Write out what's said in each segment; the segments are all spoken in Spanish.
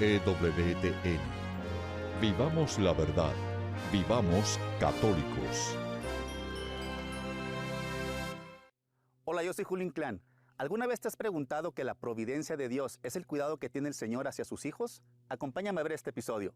EWTN. Vivamos la verdad. Vivamos católicos. Hola, yo soy Julio Inclán. ¿Alguna vez te has preguntado que la providencia de Dios es el cuidado que tiene el Señor hacia sus hijos? Acompáñame a ver este episodio.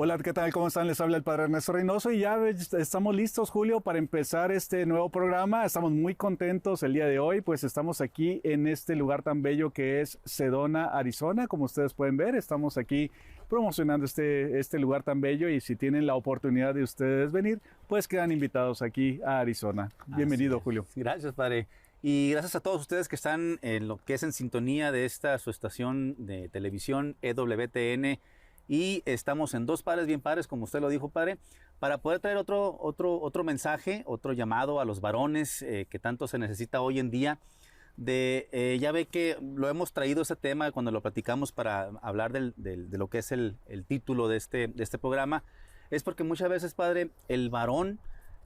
Hola, ¿qué tal? ¿Cómo están? Les habla el Padre Ernesto Reynoso y ya estamos listos, Julio, para empezar este nuevo programa. Estamos muy contentos el día de hoy, pues estamos aquí en este lugar tan bello que es Sedona, Arizona. Como ustedes pueden ver, estamos aquí promocionando este lugar tan bello y si tienen la oportunidad de ustedes venir, pues quedan invitados aquí a Arizona. Bienvenido, Julio. Gracias, Padre. Y gracias a todos ustedes que están en lo que es en sintonía de esta su estación de televisión EWTN. Y estamos en Dos Padres Bien Padres, como usted lo dijo, Padre, para poder traer otro mensaje, otro llamado a los varones que tanto se necesita hoy en día. Ya ve que lo hemos traído ese tema cuando lo platicamos para hablar de lo que es el título de este programa. Es porque muchas veces, Padre, el varón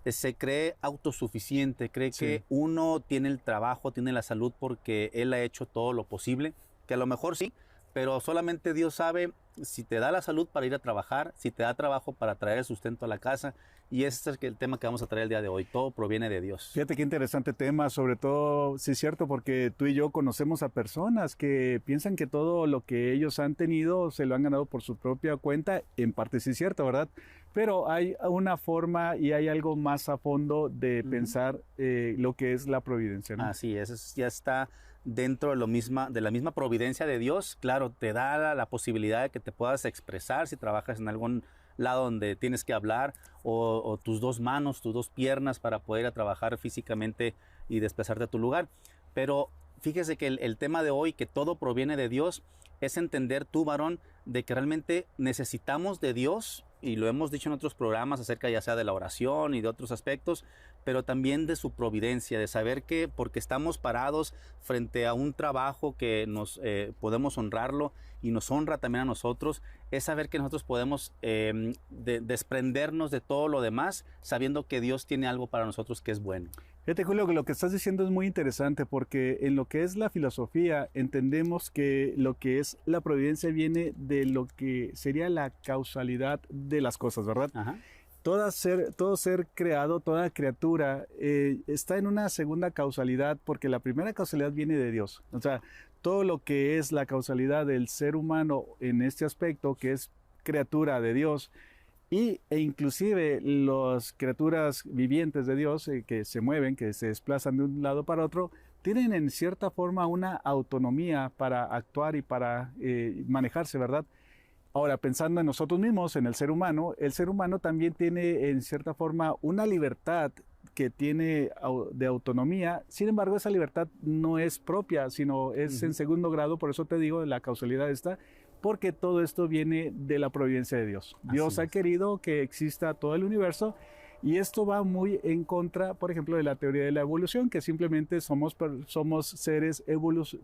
se cree autosuficiente, cree que uno tiene el trabajo, tiene la salud porque él ha hecho todo lo posible, que a lo mejor sí, pero solamente Dios sabe si te da la salud para ir a trabajar, si te da trabajo para traer el sustento a la casa. Y ese es el tema que vamos a traer el día de hoy. Todo proviene de Dios. Fíjate qué interesante tema, sobre todo, sí es cierto, porque tú y yo conocemos a personas que piensan que todo lo que ellos han tenido se lo han ganado por su propia cuenta. En parte sí es cierto, ¿verdad? Pero hay una forma y hay algo más a fondo de pensar lo que es la providencia, ¿no? Así es, ya está dentro de la misma providencia de Dios. Claro, te da la posibilidad de que te puedas expresar si trabajas en algún lado donde tienes que hablar, o tus dos manos, tus dos piernas para poder ir a trabajar físicamente y desplazarte a tu lugar. Pero fíjese que el tema de hoy, que todo proviene de Dios, es entender tú, varón, de que realmente necesitamos de Dios, y lo hemos dicho en otros programas acerca ya sea de la oración y de otros aspectos, pero también de su providencia, de saber que porque estamos parados frente a un trabajo que nos podemos honrarlo y nos honra también a nosotros, es saber que nosotros podemos desprendernos de todo lo demás, sabiendo que Dios tiene algo para nosotros que es bueno. Fíjate, Julio, que lo que estás diciendo es muy interesante porque en lo que es la filosofía entendemos que lo que es la providencia viene de lo que sería la causalidad de las cosas, ¿verdad? Ajá. Todo ser creado, toda criatura está en una segunda causalidad porque la primera causalidad viene de Dios. O sea, todo lo que es la causalidad del ser humano en este aspecto, que es criatura de Dios, e inclusive las criaturas vivientes de Dios que se mueven, que se desplazan de un lado para otro, tienen en cierta forma una autonomía para actuar y para manejarse, ¿verdad? Ahora, pensando en nosotros mismos, en el ser humano también tiene en cierta forma una libertad que tiene de autonomía. Sin embargo, esa libertad no es propia, sino es en segundo grado. Por eso te digo, la causalidad está, porque todo esto viene de la providencia de Dios. Dios ha querido que exista todo el universo y esto va muy en contra, por ejemplo, de la teoría de la evolución, que simplemente somos seres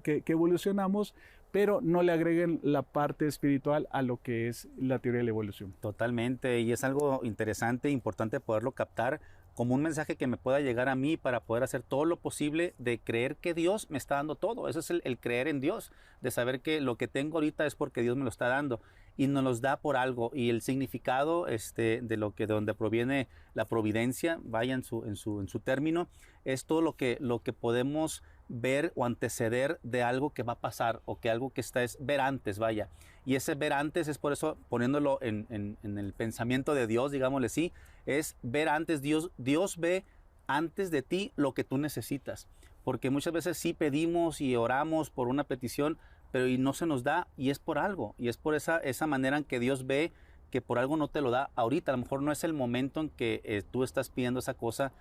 que evolucionamos, pero no le agreguen la parte espiritual a lo que es la teoría de la evolución. Totalmente, y es algo interesante, importante poderlo captar como un mensaje que me pueda llegar a mí para poder hacer todo lo posible de creer que Dios me está dando todo. Eso es el creer en Dios, de saber que lo que tengo ahorita es porque Dios me lo está dando y nos los da por algo. Y el significado de donde proviene la providencia, vaya en su término, es todo lo que podemos ver o anteceder de algo que va a pasar o que algo que está es ver antes, vaya. Y ese ver antes es por eso poniéndolo en el pensamiento de Dios, digámosle así, es ver antes. Dios ve antes de ti lo que tú necesitas. Porque muchas veces sí pedimos y oramos por una petición, pero y no se nos da y es por algo. Y es por esa manera en que Dios ve que por algo no te lo da ahorita. A lo mejor no es el momento en que tú estás pidiendo esa cosa,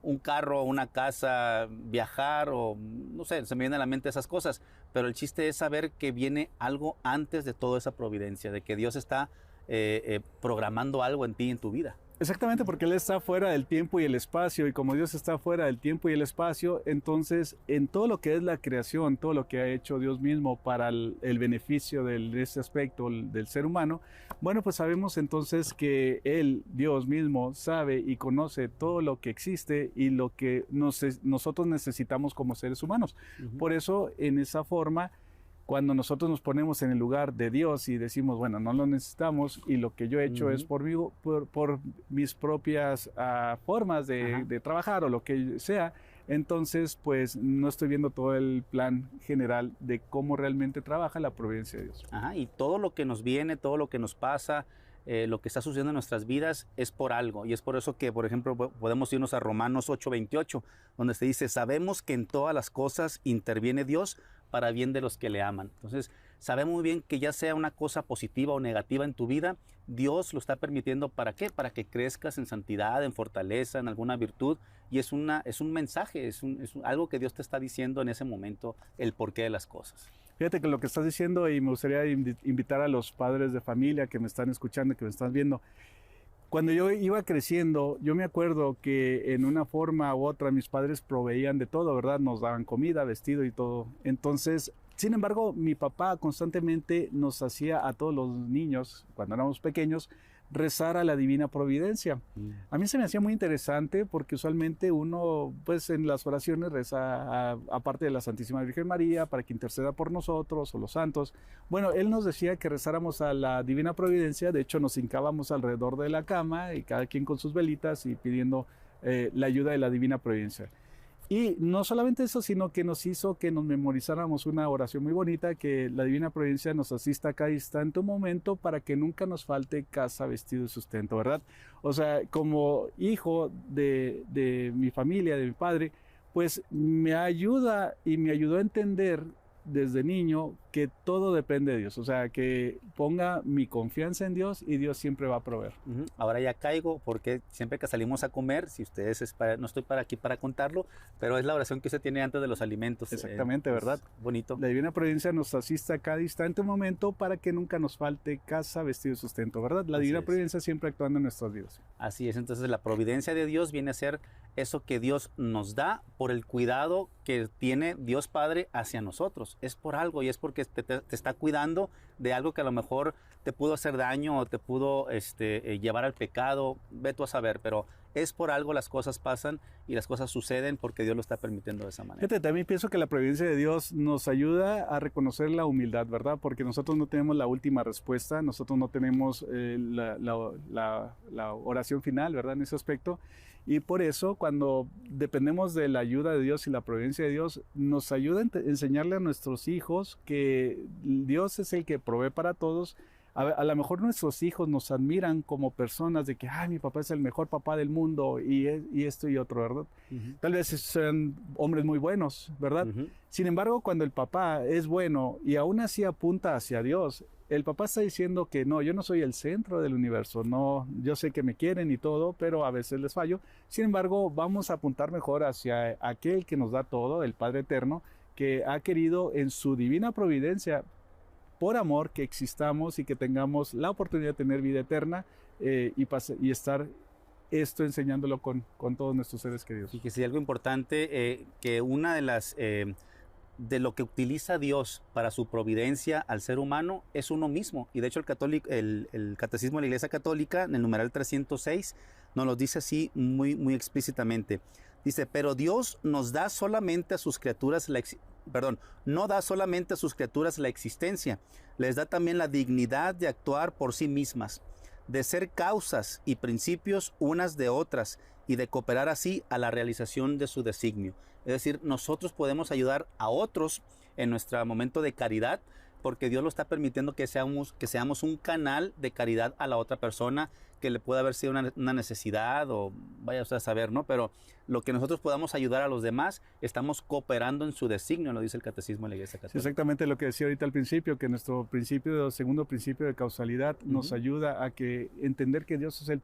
un carro, una casa, viajar o no sé, se me vienen a la mente esas cosas, pero el chiste es saber que viene algo antes de toda esa providencia, de que Dios está programando algo en ti, en tu vida. Exactamente, porque Él está fuera del tiempo y el espacio, y como Dios está fuera del tiempo y el espacio, entonces en todo lo que es la creación, todo lo que ha hecho Dios mismo para el beneficio de este aspecto del ser humano, bueno, pues sabemos entonces que Él, Dios mismo, sabe y conoce todo lo que existe y lo que nosotros necesitamos como seres humanos. Por eso, en esa forma, cuando nosotros nos ponemos en el lugar de Dios y decimos, bueno, no lo necesitamos y lo que yo he hecho es por mis propias formas de trabajar o lo que sea, entonces pues no estoy viendo todo el plan general de cómo realmente trabaja la providencia de Dios. Ajá, y todo lo que nos viene, todo lo que nos pasa, lo que está sucediendo en nuestras vidas es por algo. Y es por eso que, por ejemplo, podemos irnos a Romanos 8:28, donde se dice, sabemos que en todas las cosas interviene Dios para bien de los que le aman. Entonces, sabemos muy bien que ya sea una cosa positiva o negativa en tu vida, Dios lo está permitiendo. ¿Para qué? Para que crezcas en santidad, en fortaleza, en alguna virtud. Y es un mensaje, algo que Dios te está diciendo en ese momento, el porqué de las cosas. Fíjate que lo que estás diciendo, y me gustaría invitar a los padres de familia que me están escuchando, que me están viendo. Cuando yo iba creciendo, yo me acuerdo que en una forma u otra mis padres proveían de todo, ¿verdad? Nos daban comida, vestido y todo. Entonces, sin embargo, mi papá constantemente nos hacía a todos los niños, cuando éramos pequeños, rezar a la Divina Providencia. A mí se me hacía muy interesante porque usualmente uno, pues en las oraciones reza aparte de la Santísima Virgen María para que interceda por nosotros o los santos. Bueno, él nos decía que rezáramos a la Divina Providencia, de hecho nos hincábamos alrededor de la cama y cada quien con sus velitas y pidiendo la ayuda de la Divina Providencia. Y no solamente eso, sino que nos hizo que nos memorizáramos una oración muy bonita, que la Divina Providencia nos asista a cada instante un momento para que nunca nos falte casa, vestido y sustento, ¿verdad? O sea, como hijo de mi familia, de mi padre, pues me ayuda y me ayudó a entender desde niño que todo depende de Dios, o sea, que ponga mi confianza en Dios y Dios siempre va a proveer. Ahora ya caigo porque siempre que salimos a comer, si ustedes no estoy aquí para contarlo, pero es la oración que usted tiene antes de los alimentos. Exactamente, ¿verdad? Bonito. La Divina Providencia nos asista a cada instante un momento para que nunca nos falte casa, vestido y sustento, ¿verdad? La Divina Providencia siempre actuando en nuestras vidas. Así es, entonces la providencia de Dios viene a ser eso que Dios nos da por el cuidado que tiene Dios Padre hacia nosotros. Es por algo y es porque te está cuidando de algo que a lo mejor te pudo hacer daño o te pudo llevar al pecado, ve tú a saber, pero es por algo las cosas pasan y las cosas suceden porque Dios lo está permitiendo de esa manera. Fíjate, también pienso que la providencia de Dios nos ayuda a reconocer la humildad, ¿verdad? Porque nosotros no tenemos la última respuesta, nosotros no tenemos la oración final, ¿verdad? En ese aspecto. Y por eso, cuando dependemos de la ayuda de Dios y la providencia de Dios, nos ayuda a enseñarle a nuestros hijos que Dios es el que provee para todos. A lo mejor nuestros hijos nos admiran como personas de que, ay, mi papá es el mejor papá del mundo y esto y otro, ¿verdad? Tal vez sean hombres muy buenos, ¿verdad? Sin embargo, cuando el papá es bueno y aún así apunta hacia Dios, el papá está diciendo que no, yo no soy el centro del universo, no, yo sé que me quieren y todo, pero a veces les fallo. Sin embargo, vamos a apuntar mejor hacia aquel que nos da todo, el Padre Eterno, que ha querido en su divina providencia, por amor, que existamos y que tengamos la oportunidad de tener vida eterna y estar esto enseñándolo con todos nuestros seres queridos. Y que sí, algo importante, que una de las de lo que utiliza Dios para su providencia al ser humano es uno mismo. Y de hecho el Catecismo de la Iglesia Católica, en el numeral 306, nos lo dice así muy, muy explícitamente. Dice, pero Dios nos da solamente a sus criaturas no da solamente a sus criaturas la existencia, les da también la dignidad de actuar por sí mismas, de ser causas y principios unas de otras y de cooperar así a la realización de su designio. Es decir, nosotros podemos ayudar a otros en nuestro momento de caridad porque Dios lo está permitiendo que seamos un canal de caridad a la otra persona que le pueda haber sido una necesidad o vaya usted a saber, ¿no? Pero lo que nosotros podamos ayudar a los demás, estamos cooperando en su designio, lo dice el Catecismo de la Iglesia Católica. Sí, exactamente lo que decía ahorita al principio, que nuestro segundo principio de causalidad nos ayuda a entender que Dios es el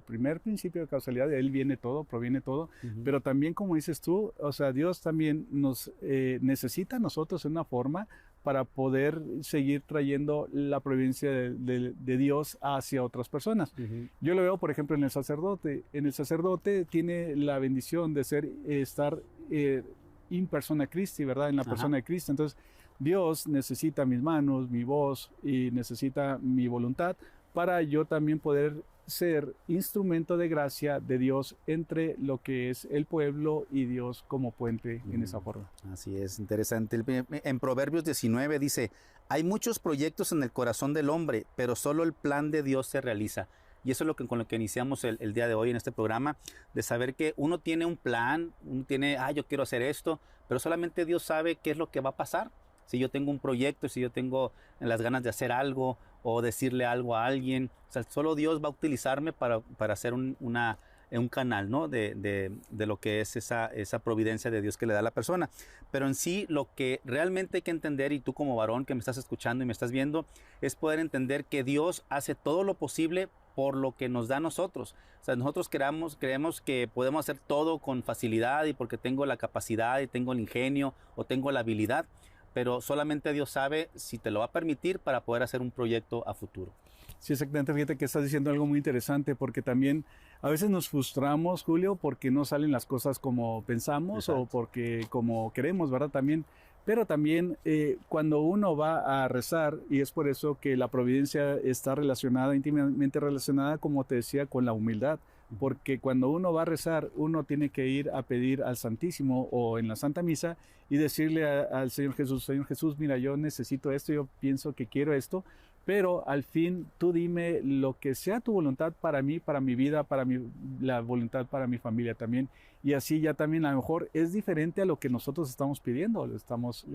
primer principio de causalidad, de Él viene todo, proviene todo, pero también como dices tú, o sea, Dios también nos necesita a nosotros en una forma para poder seguir trayendo la providencia de Dios hacia otras personas. Yo lo veo, por ejemplo, en el sacerdote. En el sacerdote tiene la bendición de estar in persona Christi, ¿verdad? En la persona de Cristo. Entonces, Dios necesita mis manos, mi voz y necesita mi voluntad para yo también poder ser instrumento de gracia de Dios entre lo que es el pueblo y Dios como puente en esa forma. Así es, interesante. En Proverbios 19 dice, hay muchos proyectos en el corazón del hombre, pero solo el plan de Dios se realiza. Y eso es con lo que iniciamos el día de hoy en este programa, de saber que uno tiene un plan, uno tiene, yo quiero hacer esto, pero solamente Dios sabe qué es lo que va a pasar. Si yo tengo un proyecto, si yo tengo las ganas de hacer algo o decirle algo a alguien, o sea, solo Dios va a utilizarme para hacer un canal, ¿no? de lo que es esa providencia de Dios que le da a la persona. Pero en sí, lo que realmente hay que entender, y tú como varón que me estás escuchando y me estás viendo, es poder entender que Dios hace todo lo posible por lo que nos da a nosotros. O sea, nosotros creemos que podemos hacer todo con facilidad y porque tengo la capacidad y tengo el ingenio o tengo la habilidad, pero solamente Dios sabe si te lo va a permitir para poder hacer un proyecto a futuro. Sí, exactamente. Fíjate que estás diciendo algo muy interesante, porque también a veces nos frustramos, Julio, porque no salen las cosas como pensamos. Exacto. O porque como queremos, ¿verdad? También. Pero también cuando uno va a rezar, y es por eso que la providencia está relacionada, íntimamente relacionada, como te decía, con la humildad. Porque cuando uno va a rezar, uno tiene que ir a pedir al Santísimo o en la Santa Misa y decirle al Señor Jesús, mira, yo necesito esto, yo pienso que quiero esto, pero al fin tú dime lo que sea tu voluntad para mí, para mi vida, la voluntad para mi familia también. Y así ya también a lo mejor es diferente a lo que nosotros estamos pidiendo, lo estamos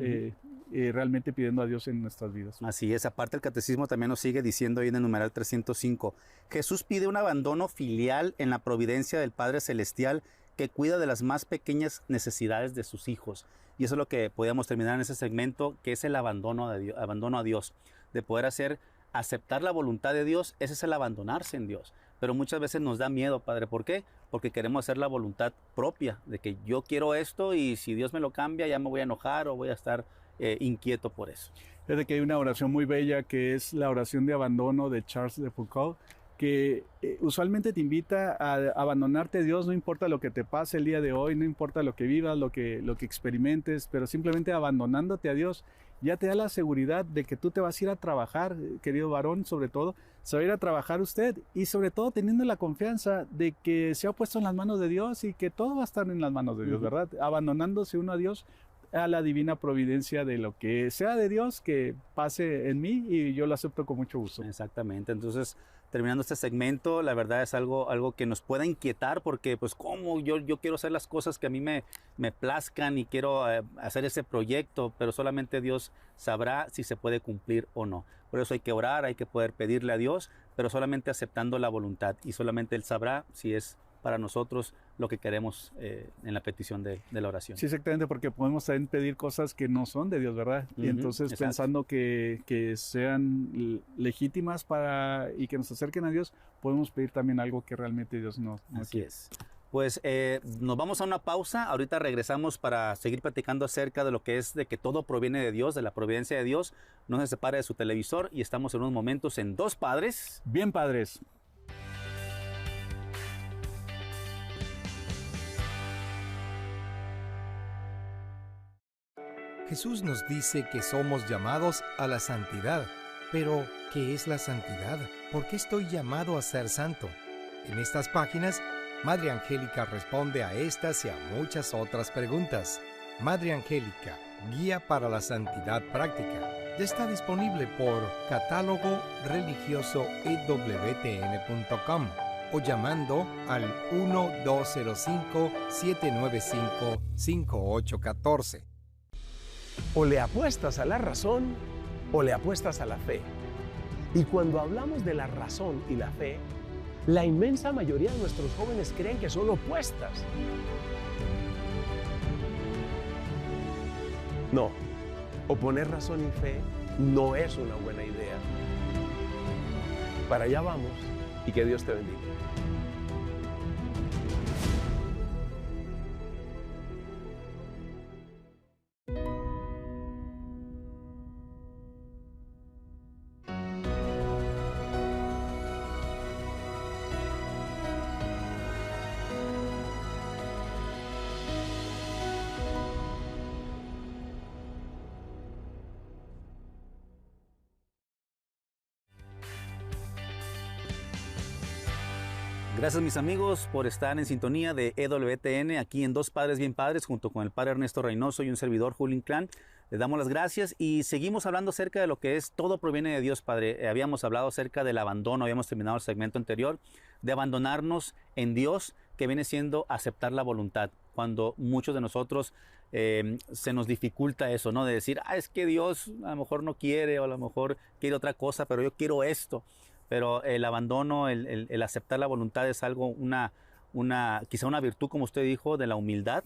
realmente pidiendo a Dios en nuestras vidas. Así es, aparte el catecismo también nos sigue diciendo ahí en el numeral 305, Jesús pide un abandono filial en la providencia del Padre Celestial que cuida de las más pequeñas necesidades de sus hijos. Y eso es lo que podíamos terminar en ese segmento, que es el abandono a Dios, de poder aceptar la voluntad de Dios. Ese es el abandonarse en Dios. Pero muchas veces nos da miedo, Padre. ¿Por qué? Porque queremos hacer la voluntad propia, de que yo quiero esto y si Dios me lo cambia ya me voy a enojar o voy a estar inquieto por eso. Fíjate que hay una oración muy bella que es la oración de abandono de Charles de Foucault, que usualmente te invita a abandonarte a Dios, no importa lo que te pase el día de hoy, no importa lo que vivas, lo que experimentes, pero simplemente abandonándote a Dios ya te da la seguridad de que tú te vas a ir a trabajar, querido varón, sobre todo, se va a ir a trabajar usted y sobre todo teniendo la confianza de que se ha puesto en las manos de Dios y que todo va a estar en las manos de Dios, ¿verdad? Abandonándose uno a Dios, a la divina providencia de lo que sea de Dios que pase en mí y yo lo acepto con mucho gusto. Exactamente, entonces terminando este segmento, la verdad es algo que nos pueda inquietar porque pues cómo yo quiero hacer las cosas que a mí me plazcan y quiero hacer ese proyecto, pero solamente Dios sabrá si se puede cumplir o no. Por eso hay que orar, hay que poder pedirle a Dios, pero solamente aceptando la voluntad y solamente Él sabrá si es para nosotros lo que queremos en la petición de la oración. Sí, exactamente, porque podemos también pedir cosas que no son de Dios, ¿verdad? Y entonces exacto. Pensando que sean legítimas y que nos acerquen a Dios, podemos pedir también algo que realmente Dios no Así es. Pues nos vamos a una pausa, ahorita regresamos para seguir platicando acerca de lo que es de que todo proviene de Dios, de la providencia de Dios. No se separe de su televisor y estamos en unos momentos en Dos Padres. Bien Padres. Jesús nos dice que somos llamados a la santidad. Pero, ¿qué es la santidad? ¿Por qué estoy llamado a ser santo? En estas páginas, Madre Angélica responde a estas y a muchas otras preguntas. Madre Angélica, Guía para la Santidad Práctica, ya está disponible por catálogo religioso ewtn.com o llamando al 1205-795-5814. O le apuestas a la razón o le apuestas a la fe. Y cuando hablamos de la razón y la fe, la inmensa mayoría de nuestros jóvenes creen que son opuestas. No, oponer razón y fe no es una buena idea. Para allá vamos y que Dios te bendiga. Gracias mis amigos por estar en sintonía de EWTN aquí en Dos Padres Bien Padres junto con el Padre Ernesto Reynoso y un servidor Julio Inclán. Les damos las gracias y seguimos hablando acerca de lo que es todo proviene de Dios, Padre. Habíamos hablado acerca del abandono, habíamos terminado el segmento anterior, de abandonarnos en Dios, que viene siendo aceptar la voluntad. Cuando muchos de nosotros se nos dificulta eso, ¿no? De decir, es que Dios a lo mejor no quiere o a lo mejor quiere otra cosa, pero yo quiero esto. Pero el abandono, el aceptar la voluntad es algo, quizá una virtud, como usted dijo, de la humildad,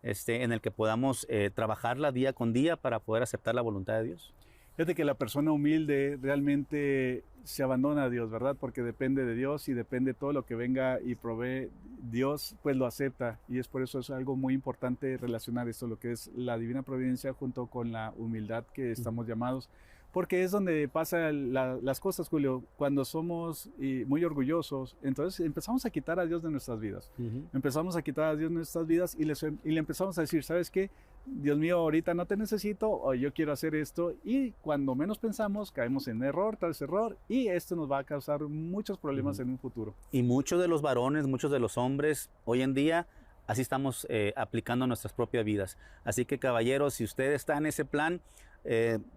en el que podamos trabajarla día con día para poder aceptar la voluntad de Dios. Fíjate que la persona humilde realmente se abandona a Dios, ¿verdad? Porque depende de Dios y depende de todo lo que venga y provee Dios, pues lo acepta. Y es por eso es algo muy importante relacionar esto, lo que es la divina providencia junto con la humildad que estamos llamados. Porque es donde pasan las cosas, Julio. Cuando somos muy orgullosos, entonces empezamos a quitar a Dios de nuestras vidas. Empezamos a quitar a Dios de nuestras vidas y le empezamos a decir, ¿sabes qué? Dios mío, ahorita no te necesito o yo quiero hacer esto. Y cuando menos pensamos, caemos en error tras error y esto nos va a causar muchos problemas en un futuro. Y muchos de los varones, muchos de los hombres, hoy en día, así estamos aplicando nuestras propias vidas. Así que, caballeros, si usted está en ese plan,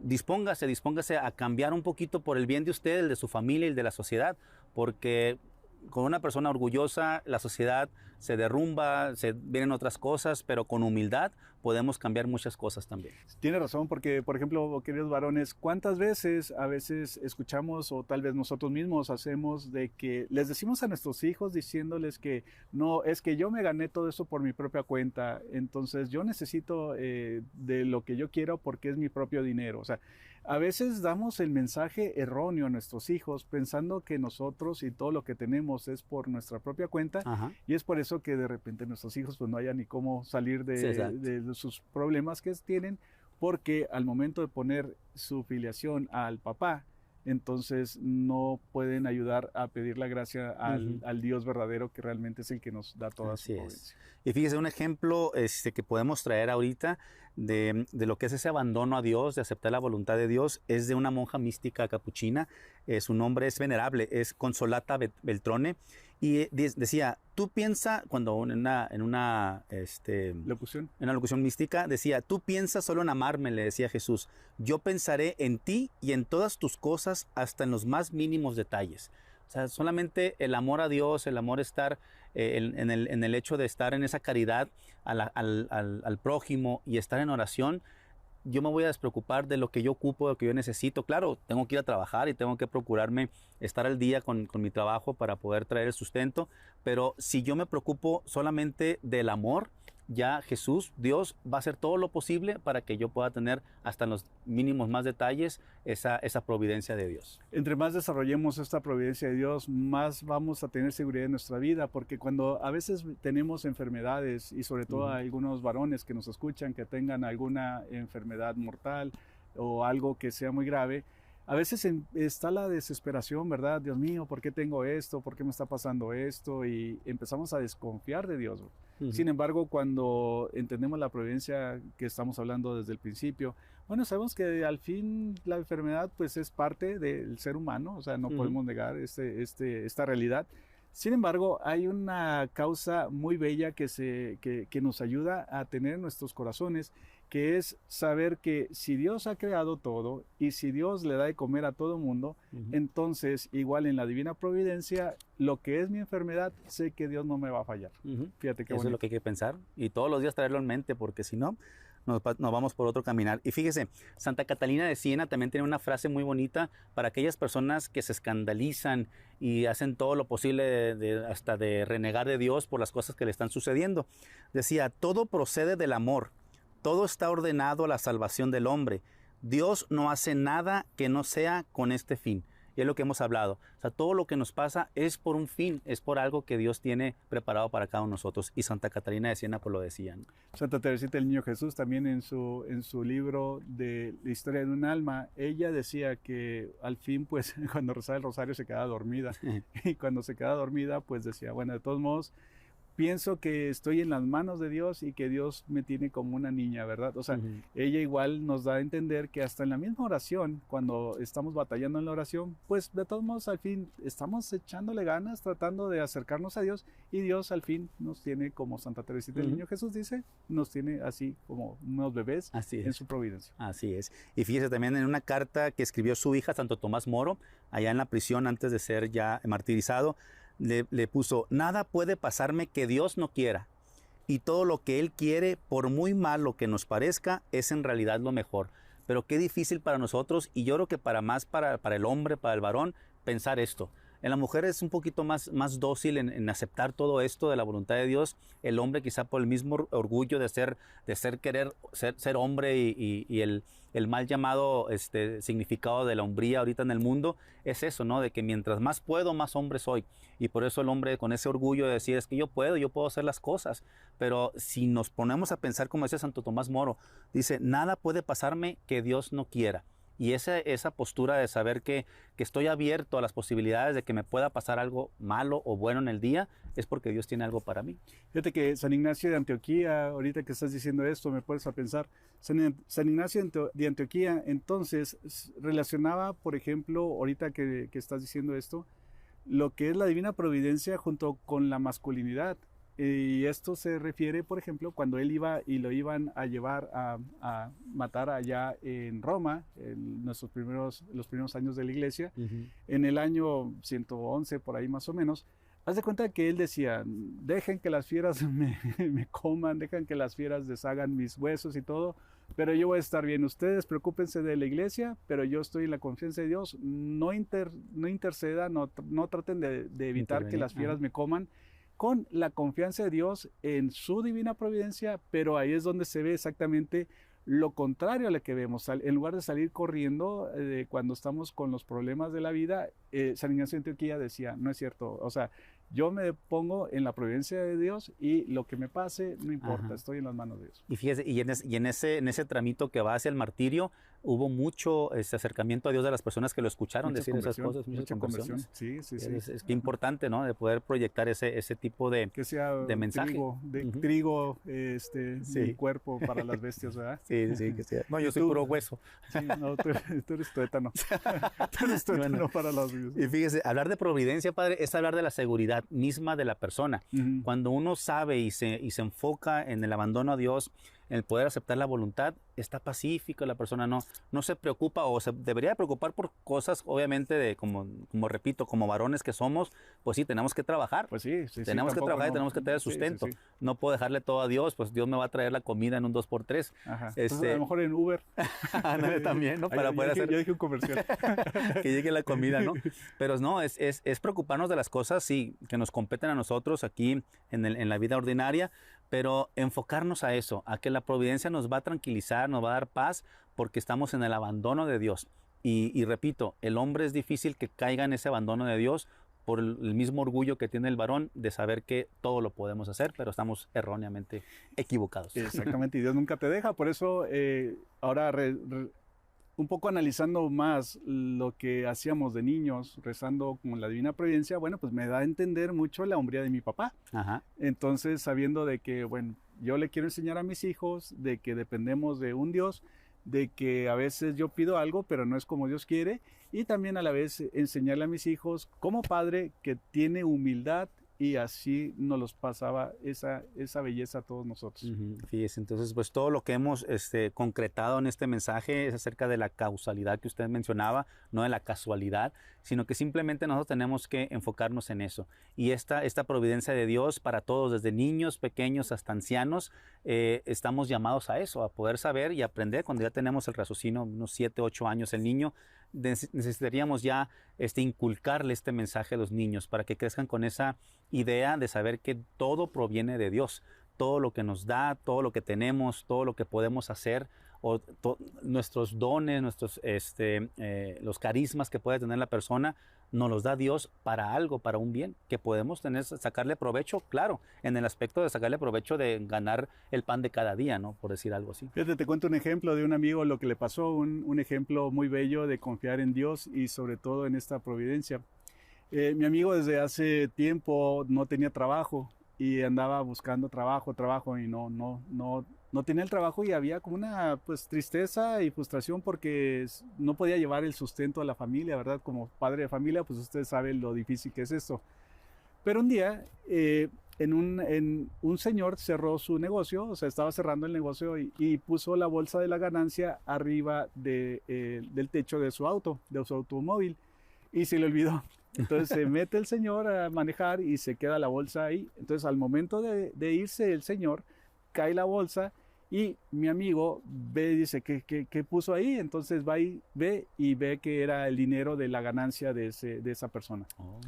dispóngase a cambiar un poquito por el bien de usted, el de su familia y el de la sociedad, porque con una persona orgullosa la sociedad se derrumba, se vienen otras cosas, pero con humildad podemos cambiar muchas cosas también. Tiene razón, porque, por ejemplo, queridos varones, ¿cuántas veces a veces escuchamos o tal vez nosotros mismos hacemos de que les decimos a nuestros hijos diciéndoles que no, es que yo me gané todo eso por mi propia cuenta, entonces yo necesito de lo que yo quiero porque es mi propio dinero? O sea, a veces damos el mensaje erróneo a nuestros hijos pensando que nosotros y todo lo que tenemos es por nuestra propia cuenta. Ajá. Y es por eso que de repente nuestros hijos pues no hayan ni cómo salir de sus problemas que tienen, porque al momento de poner su filiación al papá, entonces no pueden ayudar a pedir la gracia al Dios verdadero, que realmente es el que nos da toda su providencia. Y fíjese, un ejemplo que podemos traer ahorita de lo que es ese abandono a Dios, de aceptar la voluntad de Dios, es de una monja mística capuchina. Su nombre es venerable, es Consolata Beltrone. Y decía, tú piensa, cuando en una locución mística, decía, tú piensa solo en amarme, le decía Jesús. Yo pensaré en ti y en todas tus cosas, hasta en los más mínimos detalles. O sea, solamente el amor a Dios, el amor estar en el hecho de estar en esa caridad al prójimo y estar en oración, yo me voy a despreocupar de lo que yo ocupo, de lo que yo necesito. Claro, tengo que ir a trabajar y tengo que procurarme estar al día con mi trabajo para poder traer el sustento, pero si yo me preocupo solamente del amor, ya Jesús, Dios, va a hacer todo lo posible para que yo pueda tener hasta en los mínimos más detalles esa providencia de Dios. Entre más desarrollemos esta providencia de Dios, más vamos a tener seguridad en nuestra vida, porque cuando a veces tenemos enfermedades, y sobre todo algunos varones que nos escuchan que tengan alguna enfermedad mortal o algo que sea muy grave, a veces está la desesperación, ¿verdad? Dios mío, ¿por qué tengo esto? ¿Por qué me está pasando esto? Y empezamos a desconfiar de Dios. Sin embargo, cuando entendemos la providencia que estamos hablando desde el principio, bueno, sabemos que al fin la enfermedad pues es parte del ser humano, o sea, no podemos negar esta realidad. Sin embargo, hay una causa muy bella que nos ayuda a tener en nuestros corazones, que es saber que si Dios ha creado todo y si Dios le da de comer a todo mundo, entonces igual en la divina providencia, lo que es mi enfermedad, sé que Dios no me va a fallar. Fíjate qué bonito. Eso es lo que hay que pensar y todos los días traerlo en mente, porque si no, nos vamos por otro caminar. Y fíjese, Santa Catalina de Siena también tiene una frase muy bonita para aquellas personas que se escandalizan y hacen todo lo posible hasta de renegar de Dios por las cosas que le están sucediendo. Decía, todo procede del amor. Todo está ordenado a la salvación del hombre. Dios no hace nada que no sea con este fin. Y es lo que hemos hablado. O sea, todo lo que nos pasa es por un fin, es por algo que Dios tiene preparado para cada uno de nosotros. Y Santa Catalina de Siena pues lo decía, ¿no? Santa Teresita del Niño Jesús también en su libro de La historia de un alma, ella decía que al fin pues cuando rezaba el rosario se quedaba dormida. Y cuando se quedaba dormida pues decía, bueno, de todos modos, pienso que estoy en las manos de Dios y que Dios me tiene como una niña, ¿verdad? O sea, ella igual nos da a entender que hasta en la misma oración, cuando estamos batallando en la oración, pues de todos modos al fin estamos echándole ganas, tratando de acercarnos a Dios, y Dios al fin nos tiene, como Santa Teresita del Niño Jesús dice, nos tiene así como unos bebés en su providencia. Así es. Y fíjese también en una carta que escribió su hija, Santo Tomás Moro, allá en la prisión antes de ser ya martirizado, le puso: nada puede pasarme que Dios no quiera, y todo lo que Él quiere, por muy malo que nos parezca, es en realidad lo mejor. Pero qué difícil para nosotros, y yo creo que para el hombre, para el varón, pensar esto. En la mujer es un poquito más dócil en aceptar todo esto de la voluntad de Dios. El hombre, quizá por el mismo orgullo de ser hombre y el mal llamado significado de la hombría ahorita en el mundo, es eso, ¿no? De que mientras más puedo, más hombre soy. Y por eso el hombre, con ese orgullo de decir, es que yo puedo hacer las cosas. Pero si nos ponemos a pensar, como decía Santo Tomás Moro, dice: nada puede pasarme que Dios no quiera. Y esa postura de saber que estoy abierto a las posibilidades de que me pueda pasar algo malo o bueno en el día, es porque Dios tiene algo para mí. Fíjate que San Ignacio de Antioquía, ahorita que estás diciendo esto, me puedes a pensar, San Ignacio de Antioquía entonces relacionaba, por ejemplo, ahorita que estás diciendo esto, lo que es la divina providencia junto con la masculinidad. Y esto se refiere, por ejemplo, cuando él iba y lo iban a llevar a matar allá en Roma, en los primeros años de la iglesia, en el año 111, por ahí más o menos. Haz de cuenta que él decía: dejen que las fieras me coman, dejen que las fieras deshagan mis huesos y todo, pero yo voy a estar bien. Ustedes preocúpense de la iglesia, pero yo estoy en la confianza de Dios. No intercedan, no traten de evitar que las fieras me coman, con la confianza de Dios en su divina providencia. Pero ahí es donde se ve exactamente lo contrario a lo que vemos. En lugar de salir corriendo cuando estamos con los problemas de la vida, San Ignacio de Antioquía decía: no es cierto, o sea, yo me pongo en la providencia de Dios y lo que me pase no importa, estoy en las manos de Dios. Y fíjese, en ese tramito que va hacia el martirio, hubo mucho acercamiento a Dios de las personas que lo escucharon decir esas cosas, mucha conversión. Sí. Es que importante, ¿no? De poder proyectar ese tipo de mensaje. Trigo, mi cuerpo para las bestias, ¿verdad? Sí, que sea. No, yo soy puro hueso. Sí, no, tú eres tuétano. Tú eres tuétano para las bestias. Y fíjese, hablar de providencia, padre, es hablar de la seguridad misma de la persona. Cuando uno sabe y se enfoca en el abandono a Dios, en el poder aceptar la voluntad, está pacífico, la persona no se preocupa, o se debería preocupar por cosas, obviamente, como repito, como varones que somos, pues sí, tenemos que trabajar. Pues sí, tenemos que trabajar y tenemos que tener sustento. Sí. No puedo dejarle todo a Dios, pues Dios me va a traer la comida en un 2x3. Entonces, a lo mejor en Uber. También, ¿no? Para poder hacer... Yo dije un comercial. Que llegue la comida, ¿no? Pero no, es preocuparnos de las cosas, sí, que nos competen a nosotros aquí en la vida ordinaria, pero enfocarnos a eso, a que la providencia nos va a tranquilizar, nos va a dar paz, porque estamos en el abandono de Dios. Y repito, el hombre es difícil que caiga en ese abandono de Dios por el mismo orgullo que tiene el varón de saber que todo lo podemos hacer, pero estamos erróneamente equivocados. Exactamente, y Dios nunca te deja. Por eso ahora un poco analizando más lo que hacíamos de niños, rezando con la Divina Providencia, bueno, pues me da a entender mucho la hombría de mi papá. Entonces, sabiendo de que, bueno, yo le quiero enseñar a mis hijos de que dependemos de un Dios, de que a veces yo pido algo, pero no es como Dios quiere, y también a la vez enseñarle a mis hijos como padre que tiene humildad, y así nos los pasaba esa belleza a todos nosotros. Fíjese, entonces pues todo lo que hemos concretado en este mensaje es acerca de la causalidad que usted mencionaba, no de la casualidad, sino que simplemente nosotros tenemos que enfocarnos en eso. Y esta providencia de Dios para todos, desde niños pequeños hasta ancianos, estamos llamados a eso, a poder saber y aprender. Cuando ya tenemos el raciocinio, unos 7, 8 años el niño, necesitaríamos ya inculcarle este mensaje a los niños para que crezcan con esa idea de saber que todo proviene de Dios. Todo lo que nos da, todo lo que tenemos, todo lo que podemos hacer, nuestros dones, los carismas que puede tener la persona, nos los da Dios para algo, para un bien, que podemos sacarle provecho, claro, en el aspecto de sacarle provecho de ganar el pan de cada día, ¿no? Por decir algo así. Fíjate, te cuento un ejemplo de un amigo, lo que le pasó, un ejemplo muy bello de confiar en Dios y sobre todo en esta providencia. Mi amigo desde hace tiempo no tenía trabajo y andaba buscando trabajo y no tenía el trabajo y había como una pues tristeza y frustración porque no podía llevar el sustento a la familia, ¿verdad? Como padre de familia, pues usted sabe lo difícil que es esto. Pero un día un señor cerró su negocio, o sea, estaba cerrando el negocio y puso la bolsa de la ganancia arriba del techo de su automóvil, y se le olvidó. Entonces se mete el señor a manejar y se queda la bolsa ahí. Entonces al momento de irse el señor, cae la bolsa y mi amigo ve y dice, ¿qué puso ahí? Entonces va y ve que era el dinero de la ganancia de esa persona. Oh.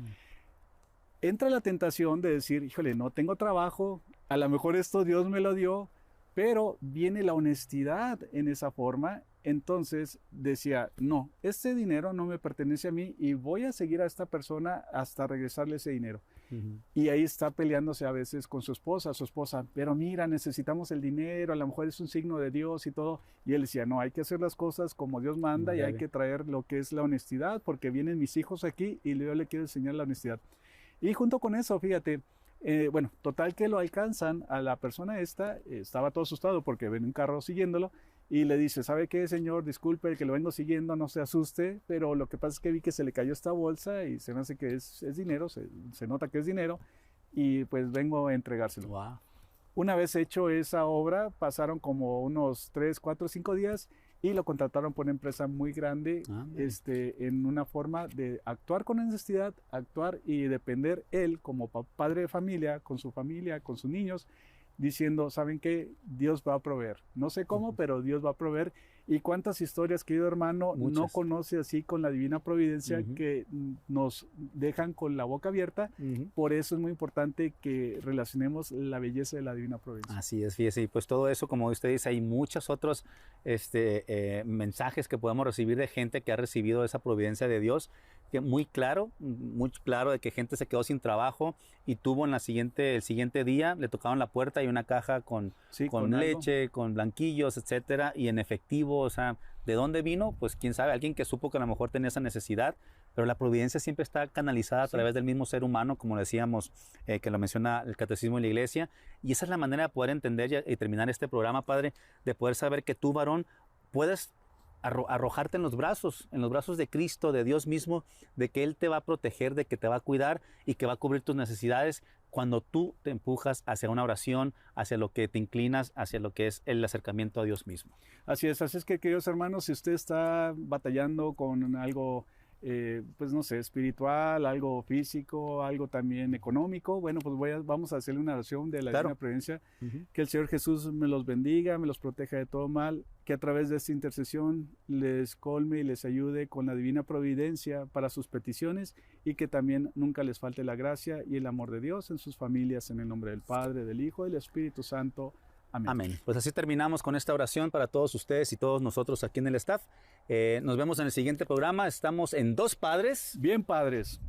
Entra la tentación de decir, híjole, no tengo trabajo, a lo mejor esto Dios me lo dio, pero viene la honestidad en esa forma. Entonces decía, no, este dinero no me pertenece a mí y voy a seguir a esta persona hasta regresarle ese dinero. Y ahí está peleándose a veces con su esposa, pero mira, necesitamos el dinero, a lo mejor es un signo de Dios y todo. Y él decía, no, hay que hacer las cosas como Dios manda y hay que traer lo que es la honestidad, porque vienen mis hijos aquí y yo le quiero enseñar la honestidad. Y junto con eso, fíjate, bueno, total que lo alcanzan a la persona esta, estaba todo asustado porque ven un carro siguiéndolo y le dice, ¿sabe qué, señor? Disculpe que lo vengo siguiendo, no se asuste, pero lo que pasa es que vi que se le cayó esta bolsa y se me hace que es dinero, se nota que es dinero y pues vengo a entregárselo. Wow. Una vez hecho esa obra, pasaron como unos 3, 4, 5 días y lo contrataron por una empresa muy grande, en una forma de actuar con honestidad, actuar y depender él como padre de familia, con sus niños, diciendo, ¿saben qué? Dios va a proveer. No sé cómo, pero Dios va a proveer. Y cuántas historias, querido hermano, no conoce así con la divina providencia que nos dejan con la boca abierta. Por eso es muy importante que relacionemos la belleza de la divina providencia. Así es, fíjese. Y pues todo eso, como usted dice, hay muchos otros mensajes que podemos recibir de gente que ha recibido esa providencia de Dios, que muy claro de que gente se quedó sin trabajo y tuvo el siguiente día, le tocaron la puerta y una caja con leche, con blanquillos, etcétera, y en efectivo. O sea, ¿de dónde vino? Pues quién sabe, alguien que supo que a lo mejor tenía esa necesidad, pero la providencia siempre está canalizada a través del mismo ser humano, como decíamos, que lo menciona el Catecismo de la Iglesia, y esa es la manera de poder entender y terminar este programa, Padre, de poder saber que tú, varón, puedes arrojarte en los brazos de Cristo, de Dios mismo, de que Él te va a proteger, de que te va a cuidar y que va a cubrir tus necesidades cuando tú te empujas hacia una oración, hacia lo que te inclinas, hacia lo que es el acercamiento a Dios mismo. Así es que, queridos hermanos, si usted está batallando con algo, pues no sé, espiritual, algo físico, algo también económico, bueno, pues vamos a hacerle una oración de la divina providencia. Que el Señor Jesús me los bendiga, me los proteja de todo mal, que a través de esta intercesión les colme y les ayude con la divina providencia para sus peticiones y que también nunca les falte la gracia y el amor de Dios en sus familias, en el nombre del Padre, del Hijo y del Espíritu Santo. Amén. Amén. Pues así terminamos con esta oración para todos ustedes y todos nosotros aquí en el staff. Nos vemos en el siguiente programa. Estamos en Dos Padres. Bien padres.